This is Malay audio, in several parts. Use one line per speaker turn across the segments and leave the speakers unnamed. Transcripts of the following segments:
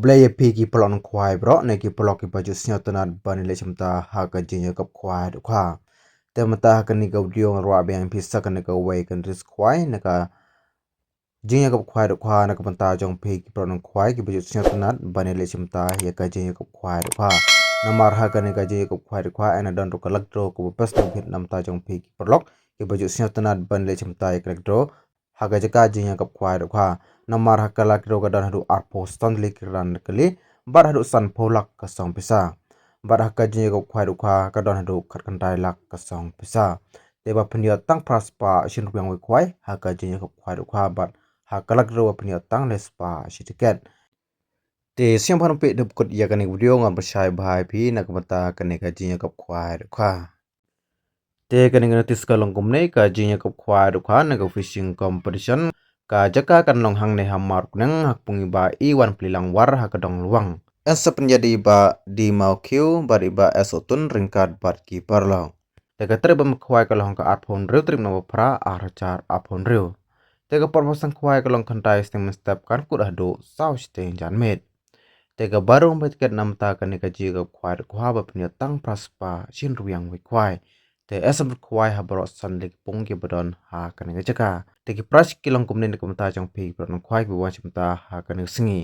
Kobleye pigi pelon kwai bro ne ki pelok ki baju snyotanat bani le chimta ha ka jinya kap kwai du kwa te mata ha ka ni ka diong ro abeng pisa ka ne ka wei kan ris kwai ne ka jinya kap kwai du kwa ne ka mata jong pigi pelon kwai ki baju snyotanat bani le chimta ya ka jinya kap kwai du kwa namar ha ka ne ka jinya kap kwai du kwa ena don ro ka lak dro ko pas na phit nam ta jong pigi pelok ki baju snyotanat bani le chimta ya ka dro ha ka jaka jinya kap kwai du kwa namar hakala kiro gadan hadu arpo stanley kiran kali bar hadu san polak kasong pisa bar hakka jinye ko khwai du kha gadan hadu khatkan dai lak kasong pisa teba phniya tang praspa shin rupiang we khwai hakka jinye ko khwai du kha bat hakala kiro phniya tang lespa shitiket te siam phan pe de kut ya kani video ngam persai bhai phi nakmata kani ka jinye ko khwai du kha te kani notice ka longkum nei ka jinye ko khwai du kha na ko fishing competition ka jaka kan long hang ne hamar kunang hakpungi ba iwan plilang war hakadong luang esa penjadi ba di mau kiu bari ba esotun ringkat bat ki parlo teka trebam khwai ka long ka arphon rew trim no phra archar aphon rew teka porposang khwai ka long khantai stem step kan kut hado sau steng jan met teka barung bet ket namta kan ka ji ka khwai khwa ba pnya tang praspa shin ruyang we khwai te esam khwai ha baro sanlik pung ki bodon ha kan ga jaka teki pras kilong kumne ne kumta jang phi pron khwai bi wan chimta ha kan singi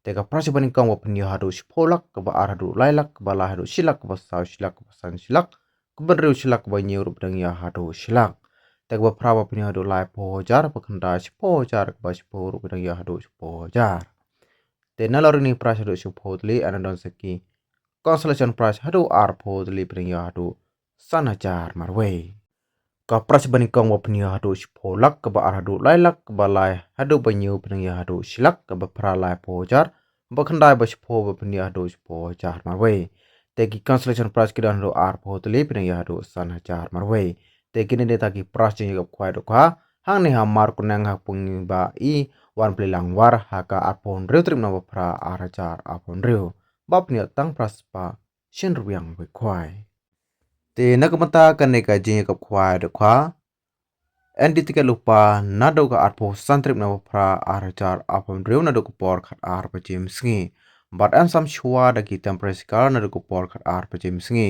teka pras bani kong wa pni hadu spolak ka ba ar hadu lailak ba la hadu silak ba saw silak ba san silak kuban rew silak ba nyu rup dang ya hadu silak teka ba pra ba pni hadu lai po jar ba khanda po jar ba po rup dang ya hadu po jar te nalor ni pras hadu supotli anadon seki consolation prize hadu ar podli pring ya hadu sanajar marwe ka pras bani kong wa pni hadu spolak ka ba ar hadu lailak ba lai hadu ba nyu pni ya hadu silak ka ba pra lai pojar ba khandai ba spo ba pni hadu spo jar marwe te ki consolation prize kidan hadu ar podli pni ya hadu sanajar marwe te kini de ta ki pras jing ka khwai do kha hang ni ha mar kunang ha pung ba I wan plilang war ha ka apon rew trim na ba pra ar jar apon rew bap ni tang praspa shin rubyang we khwai te nakamata kan ka jing ka khwai do kha endi tika lupa nado ka arpo santrip na pra arjar apon rew nado ko por khat ar pa jim sngi but an sam shwa da ki temperature kar nado ko por khat ar pa jim sngi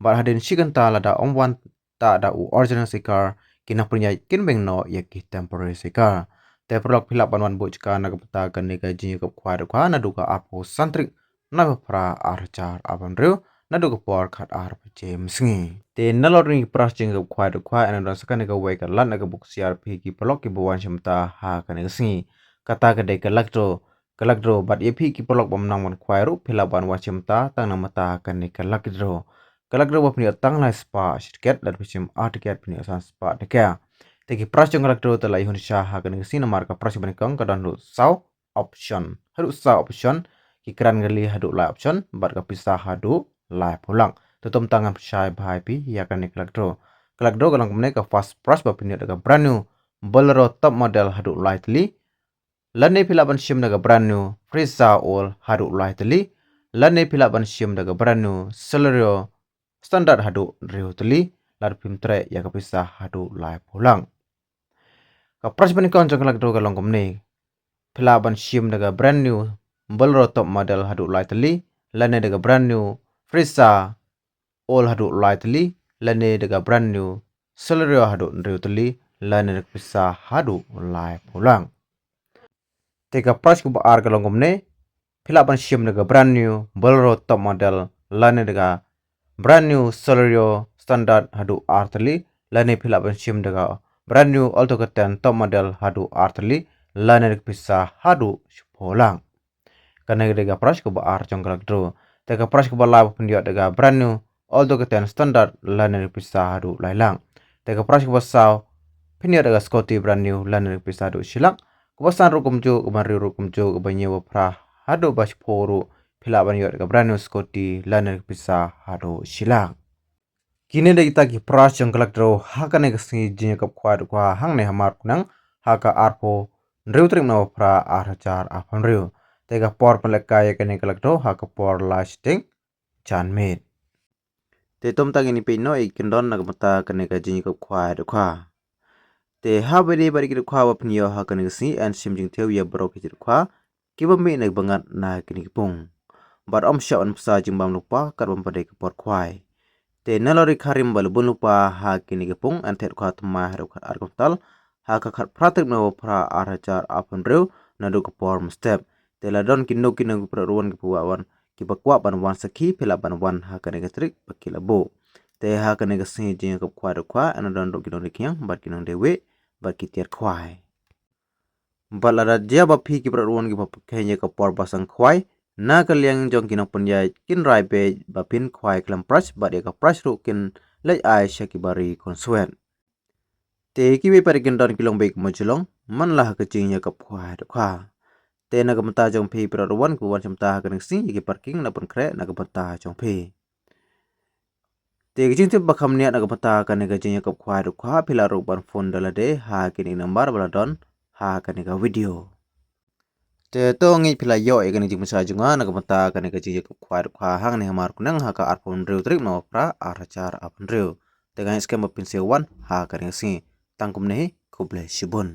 but hadin shiganta la da omwan ta da u original sikar kina punya kin beng no ya ki temporary sikar te prolog philap banwan bu chka nakamata kan ka jing ka khwai do kha nado ka arpo santrip na pra arjar apon rew nado ko por khat ar pa jim sngi te nalor ni pras jing ka khwai do kha an ran sakan ka wai ka lan ka buk crp ki prolog ki buwan shimta ha kan ka sngi kata ka de ka lakdro bat ye phi ki prolog bam nang man khwai ru philaban wa shimta tang na mata kan ka lakdro wa phni tang la spa shitket lat phim artiket phni san spa de ka te ki pras jing lakdro ta lai hun sha ha kan ka sin mar ka pras ban kang ka dan lu sau option hadu sau option ki kran gali hadu la option bat ka pisa hadu la pulang tutum tangan shai bhai pi ya kan kelakdro galang kumne ka fast brush ba pinit ka brand new bolero top model hadu lightly lane pilaban shim daga brand new frisa all hadu lightly lane pilaban shim daga brand new celerio standard hadu reutli lar pim tre ya ka pisa hadu lai pulang ka brush ban kon jang kelakdro galang kumne pilaban shim daga brand new bolero top model hadu lightly lane daga brand new frisa all hadu lightly lane daga brand new celerio hadu reutli lane pisa hadu lai pulang teka price ko ar ka longomne philaban shim daga brand new bolero top model lane daga brand new celerio standard hadu artli lane philaban shim daga brand new altoga 10 top model hadu artli lane pisa hadu pulang kana daga price ko ar jongkrak dro teka price ko lab pendiat daga brand new although keten standard liner pisa hadu lailang teka price ko saw pinia daga scotty brand new liner pisa hadu silak kubasan rukum jo kumari rukum jo kubanyo pra hadu bas poru pila banyo daga brand new scotty liner pisa hadu silak kini da kita ki price yang kelak dro haka ne kasi jinya kap kwa kwa hang ne hamar kunang haka arpo rew trim na pra archar afan rew teka por peleka ya kene kelak dro haka por lasting chan met te tom tang ini pe no ikendon na mata kane ka jing ko khwa de khwa te ha bari bari ki khwa wa pniyo ha kane si an sim jing theu ya bro ki khwa kiba mi nek bangat na kini pung bar om sha on psa jimbam lupa kat bam pada ke por khwai te nalori karim bal bun lupa ha kini pung antet kha tma har kha ar tal ha ka khat pratek no pra arachar apun reu na do ke por step te la don kinno pra ruan ke puawan kiba kwa ban wan sakhi phela ban wan ha ka ne trik bakila bo te ha ka ne si jing kap khwa ana don do kinong kyang bat kinong dewe bat kitiar khwai balada dia ba phi ki ruan ki ba khenya ka por basang khwai na ka liang jong kinong punya kin rai pe ba pin khwai klam prash ba de ka prash ru kin lai ai shaki bari konsuet te ki be par kin don kilong be mojulong man la ka jing ya ka khwai khwa te na ka mata jong phi ruan ku wan chamta ka ning si ki parking na pun kre na ka mata jong phi te ki jing te ba kham nia na ka mata ka ne ka jing ya ka khwa phila ru ban phone dala de ha kin number bala don ha ka ne ka video te to ngi phila yo e gani jingsa junga na kamata kani ka ji khwar khwa hang ne hamar kunang ha ka arpon reu trik no pra arachar apun reu te ga skema pinse wan ha ka si tangkum ne kuble shibun